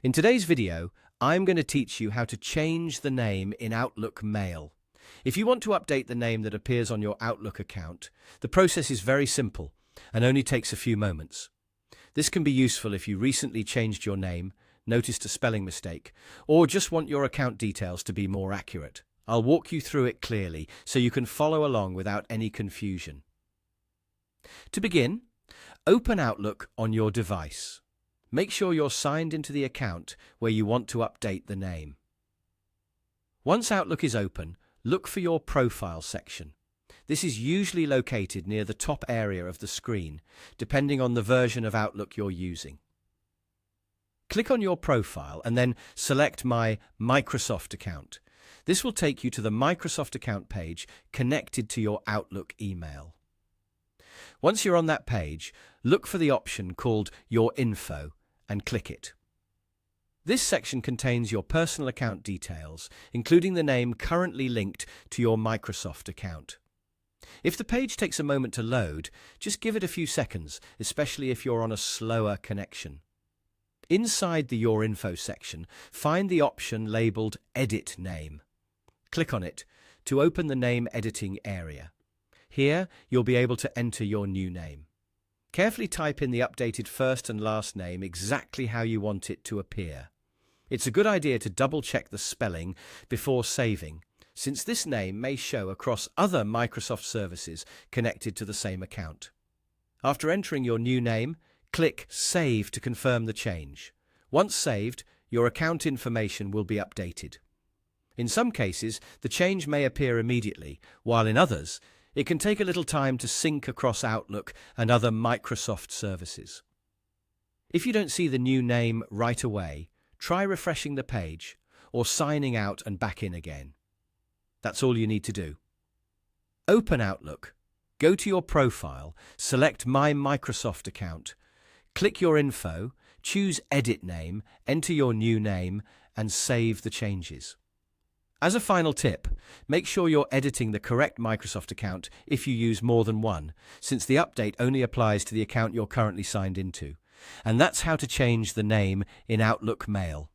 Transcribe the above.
In today's video, I'm going to teach you how to change the name in Outlook Mail. If you want to update the name that appears on your Outlook account, the process is very simple and only takes a few moments. This can be useful if you recently changed your name, noticed a spelling mistake, or just want your account details to be more accurate. I'll walk you through it clearly so you can follow along without any confusion. To begin, open Outlook on your device. Make sure you're signed into the account where you want to update the name. Once Outlook is open, look for your Profile section. This is usually located near the top area of the screen, depending on the version of Outlook you're using. Click on your profile and then select My Microsoft account. This will take you to the Microsoft account page connected to your Outlook email. Once you're on that page, look for the option called Your Info and click it. This section contains your personal account details, including the name currently linked to your Microsoft account. If the page takes a moment to load, just give it a few seconds, especially if you're on a slower connection. Inside the Your Info section, find the option labeled Edit Name. Click on it to open the name editing area. Here, you'll be able to enter your new name. Carefully type in the updated first and last name exactly how you want it to appear. It's a good idea to double-check the spelling before saving, since this name may show across other Microsoft services connected to the same account. After entering your new name, click Save to confirm the change. Once saved, your account information will be updated. In some cases, the change may appear immediately, while in others, it can take a little time to sync across Outlook and other Microsoft services. If you don't see the new name right away, try refreshing the page or signing out and back in again. That's all you need to do. Open Outlook, go to your profile, select My Microsoft account, click your info, choose Edit Name, enter your new name, and save the changes. As a final tip, make sure you're editing the correct Microsoft account if you use more than one, since the update only applies to the account you're currently signed into. And that's how to change the name in Outlook Mail.